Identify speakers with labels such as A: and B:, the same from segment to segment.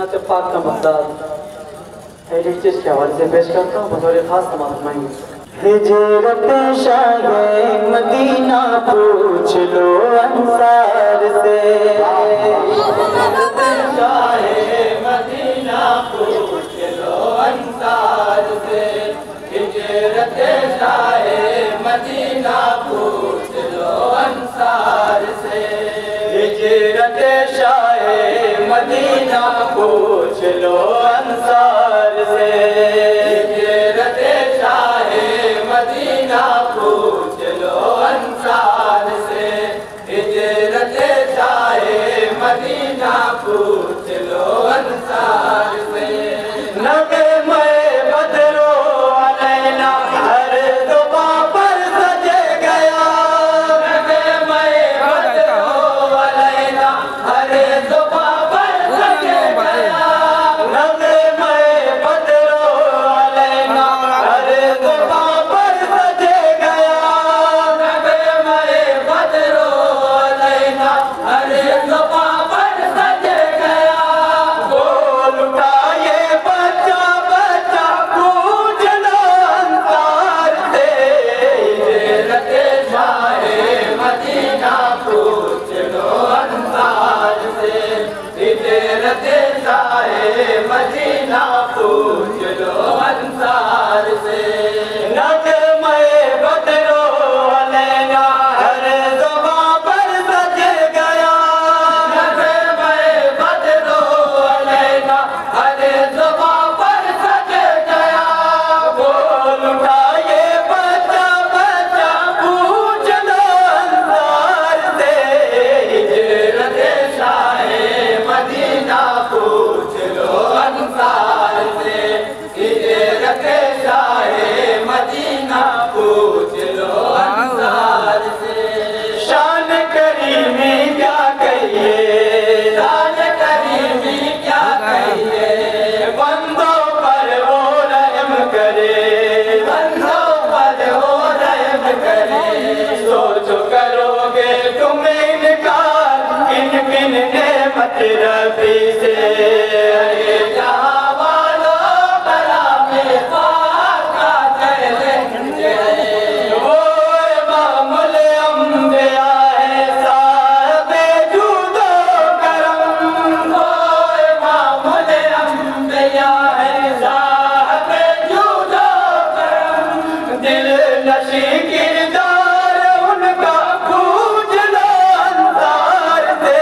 A: نعت پاک کا مقدار ایڈیٹ چیز کے حوالے سے پیش کرتا ہوں بطور خاص تمام فرمائیں گے ہجرت شاہ مدینہ پوچھ لو انصار سے ہجرت شاہ مدینہ پوچھ لو انصار سے ہجرت شاہ مدینہ پوچھ لو انصار سے ہجرت شاہ مدینہ پوچھ لو انصار سے ہجرت شاہ مدینہ پوچھ لو انصار سے ہجرت شاہ مدینہ پوچھ لو انصار سے نغمہ بدرو علینا ہر دعا پر سجے گیا نغمہ بدرو علینا ہر دعا پر سجے گیا نغمہ بدرو علینا ہر دعا پر سجے گیا نغمہ بدرو علینا ہر دعا پر سجے گیا بول اٹھائے بچہ بچہ پوچھ لو انصار سے ہجرت شاہ مدینہ پوچھ لو انصار سے ہجرت شاہ مدینہ پوچھ لو انصار سے نغمہ بدرو علینا ہر زباں پر سجے گیا نغمہ بدرو علینا ہر زباں پر سجے گیا بول اٹھائے بچہ بچہ پوچھ لو انصار سے ہجرت شاہ مدینہ پوچھ لو انصار سے ہجرت شاہ مدینہ پوچھ لو انصار سے شان کریمی کیا کہیے شان کریمی کیا کہیے بندوں پر وہ رحم کرے بندوں پر وہ رحم کرے سوچو کرو گے تم انکار کن کن نعمت ربی سے اے جہاں والوں بلا میں پاک کا چیلنج ہے وہ امام الانبیاء ہے صاحب جود و کرم وہ امام الانبیاء ہے صاحب جود و کرم دل نشی کردار ان کا پوچھ لو انصار سے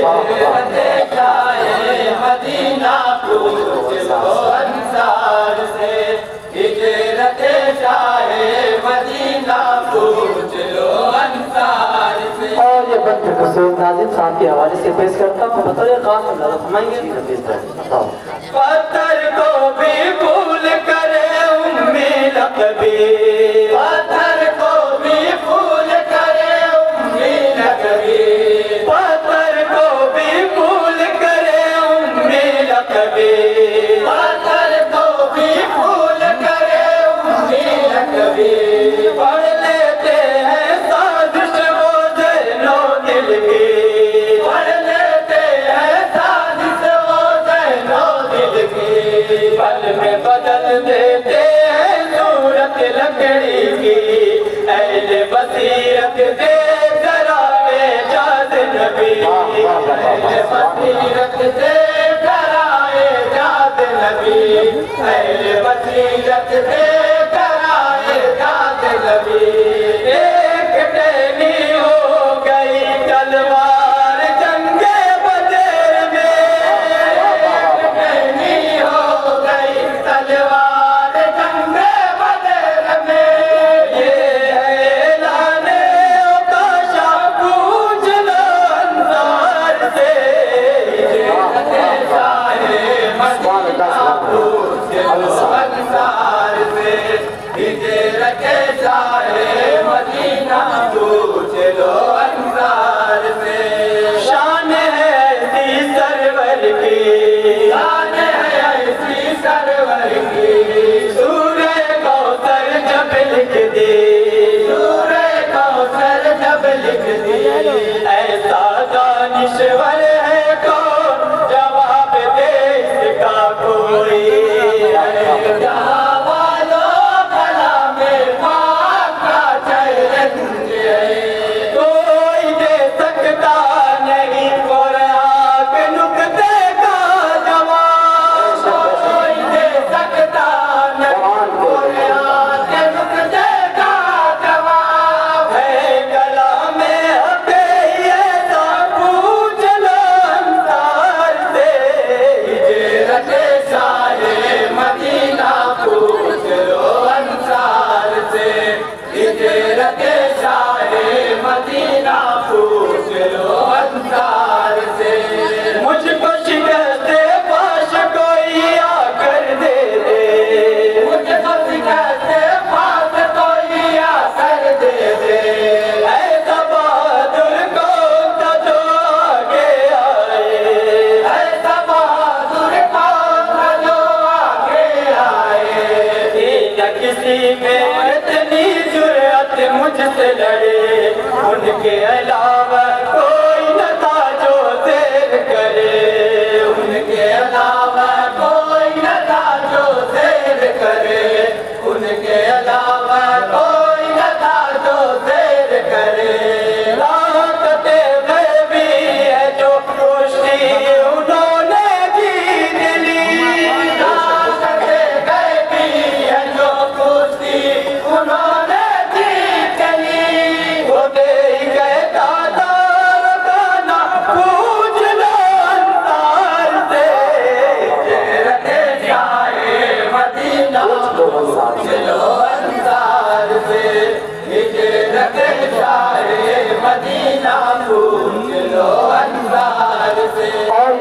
A: ہجرت شاہ مدینہ پوچھ لو انصار سے ہجرت شاہ مدینہ پوچھ لو انصار سے اور یہ بند حسین ناظم صاحب کے حوالے سے پیش کرتا ہوں بطور خاص اندازہ فرمائیں گے پتھر کو بھی پھول کرے امی لقبی پتھر کو بھی پھول کرے امی لقبی پتھر کو بھی پھول کرے امی لقبی پتھر کو بھی پھول کرے امی لقبی پڑھ لیتے ہیں سازش وہ ذہن و دل کی پڑھ لیتے ہیں سازش وہ ذہن و دل کی پل میں بدل دیتے ہیں صورت لکڑی کی اہل بصیرت دے ذرا اعجاز نبی اہل بصیرت دے ذرا اعجاز نبی اہل بصیرت دے ذرا اعجاز نبی ایک ٹہنی ہو گئی تلوار جنگ بدر میں ایک ٹہنی ہو گئی تلوار جنگ بدر میں یہ ہے اعلان عکاشہ پوچھ لو انصار سے ہجرت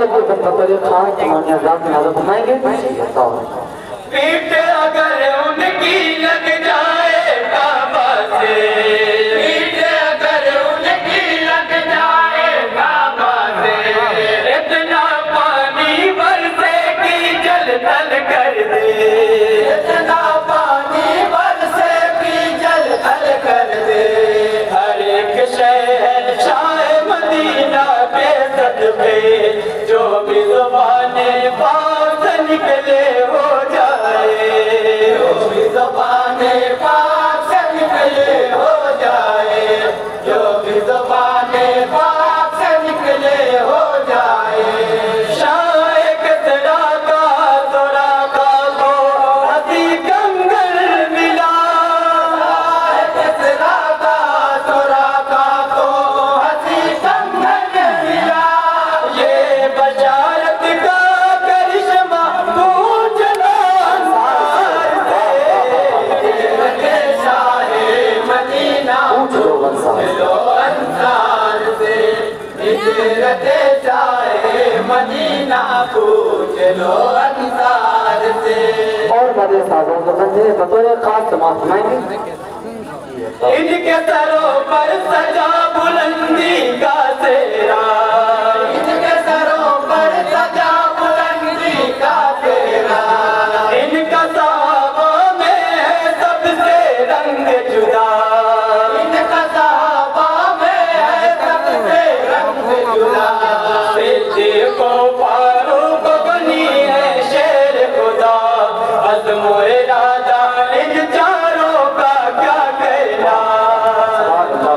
A: بھی بطور خاص تمہارے عذاب میں نازل فرمائیں گے.
B: پیٹ اگر ان کی لگ جائے کعبہ سے، پیٹ اگر ان کی لگ جائے کعبہ سے، اتنا پانی برسے کی جل تھل کر دے، اتنا پانی برسے کی جل تھل کر دے. ہر ایک شہر شاہ مدینہ کے صدقے جو بھی زبان پاک سے نکلے ہو جائے، جو بھی زبان پاک سے نکلے ہو جائے، جو بھی زبان پاک سے نکلے ہو جائے. شاہ کسریٰ کا سراقہ کو ہنسی کنگل ملا، شاہ کسریٰ کا سراقہ کو ہنسی کنگل ملا. یہ بشارت کا کرشمہ پوچھ لو انصار سے، شاہ مدینہ پوچھ لو انصار سے، ہجرت شاہ مدینہ پوچھ لو انصار سے.
A: اور بڑے سازوں کو بندے بطور خاص سماعت فرمائیں گے.
B: ان کے سروں پر سجا بلندی کا سہرا، ان کے سروں پر سجا بلندی کا سہرا. ان کا صحابہ میں ہے سب سے رنگ جدا، ان کا صحابہ میں ہے سب سے رنگ جدا. صدیق و فاروق بنی ہے شیر خدا، عزم و ارادہ ان چاروں کا کیا کہنا،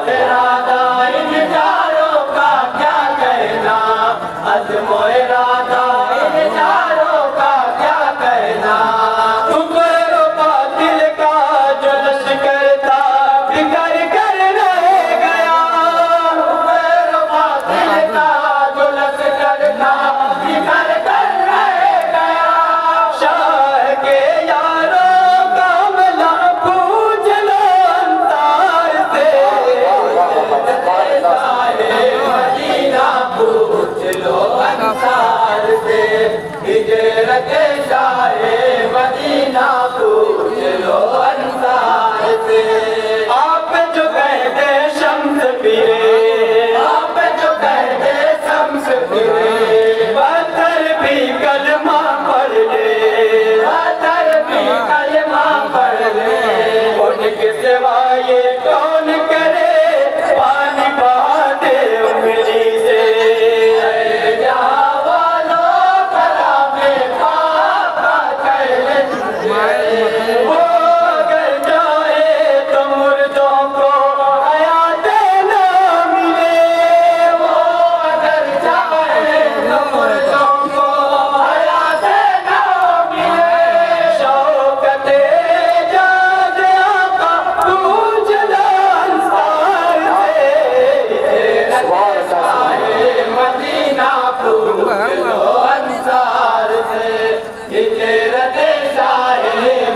B: ارادہ ان چاروں کا کیا کہنا، عزم و ارادہ ان چاروں کا کیا کہنا. کفر و باطل کا جو لشکر تھا بکھر کر رہ گیا، کفر و باطل کا جو لشکر تھا بکھر کر رہ گیا. شاہ کے یاروں کا ملا پوچھ لو انصار سے، شاہ مدینہ پوچھ لو انصار سے، ہجرت شاہ مدینہ پوچھ لو انصار سے. آپ جو کہتے شمس پھرے، آپ جو کہتے شمس پھرے، پتھر بھی کلمہ پڑھ لے، پتھر بھی کلمہ پڑھ لے. ان کے سوا یہ کون کرے پانی بہا دے انگلی سے. جہاں والوں کلام پاک کا چیلنج ہے، وہ اگر چاہے تو مردوں کو حیات نہ ملے، وہ اگر چاہے تو مردوں کو حیات نہ ملے. شوکت اعجاز آقا پوچھ لو انصار سے، شاہ مدینہ پوچھ لو انصار سے، ہجرت شاہ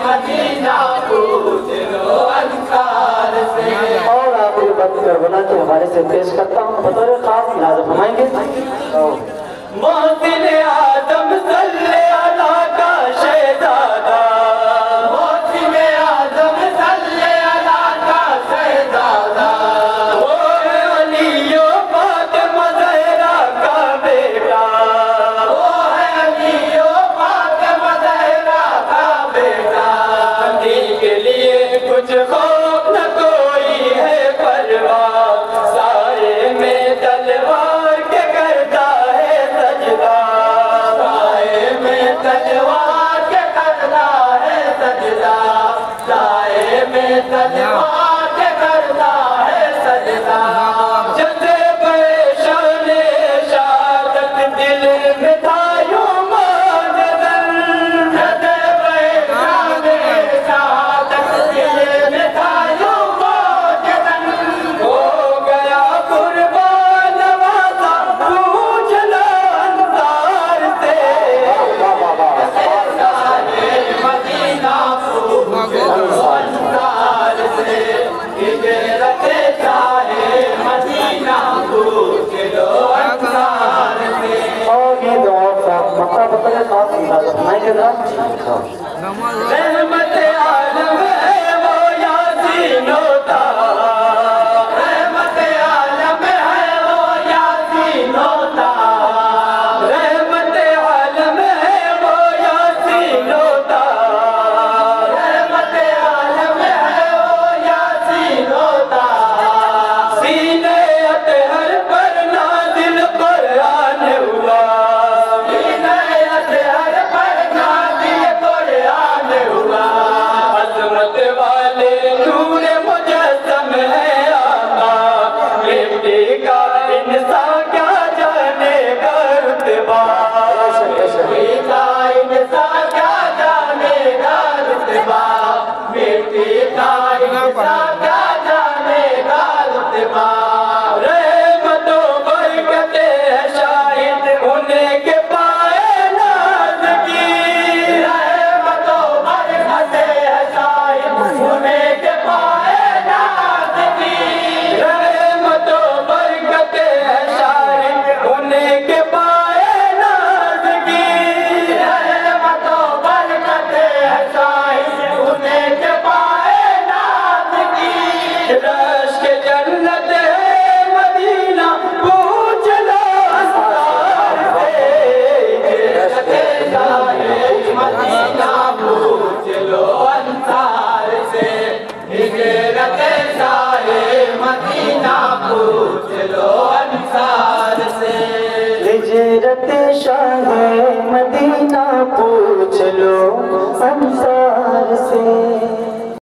B: مدینہ پوچھ لو انصار سے.
A: اور آخری بات کربلا کے حوالے سے پیش کرتا ہوں بطور خاص نازل فرمائیں گے.
B: محسن آدم صلی اللہ کا شہزادہ، محسن آدم صلی اللہ کا شہزادہ، وہ ہے علی و فاطمہ زہرا کا بیٹا، وہ ہے علی و فاطمہ زہرا کا بیٹا. دین کے لیے کچھ خوف نہ کوئی ہے پرواہ، سائے میں تلوار کے کرتا ہے سجدہ، سائے
A: خاص انداز اپنائیں گے ذرا
B: رحمت عالم ہے وہ یاسین ہوتا رحمت عالم ہے وہ یاسین ہوتا رحمت عالم ہے وہ یاسین ہوتا رحمت عالم ہے وہ یاسین ہوتا سینے اطہر پر نازل قرآن ہوا سینے اطہر پر نازل قرآن ہوا عظمت والے نور مجسم ہے آقا مٹی کا انسان کیا جانے گا رتبہ مٹی کا انسان کیا جانے گا رتبہ مٹی کا انسان کیا جانے گا رتبہ رحمت و برکت ہے شاہد انہیں کے پائے ناز کی رحمت و برکت ہے شاہد انہیں کے پائے ناز کی رحمت و برکت ہے شاہد انہیں کے پائے ناز کی رحمت و برکت ہے شاہد انہیں کے پائے ناز کی رش کے جنت ہے مدینہ پوچھ لو انصار سے مدینہ پوچھ لو انصار سے ہجرت شاہ مدینہ پوچھ لو انصار سے
A: ہجرت شاہ مدینہ پوچھ لو انصار سے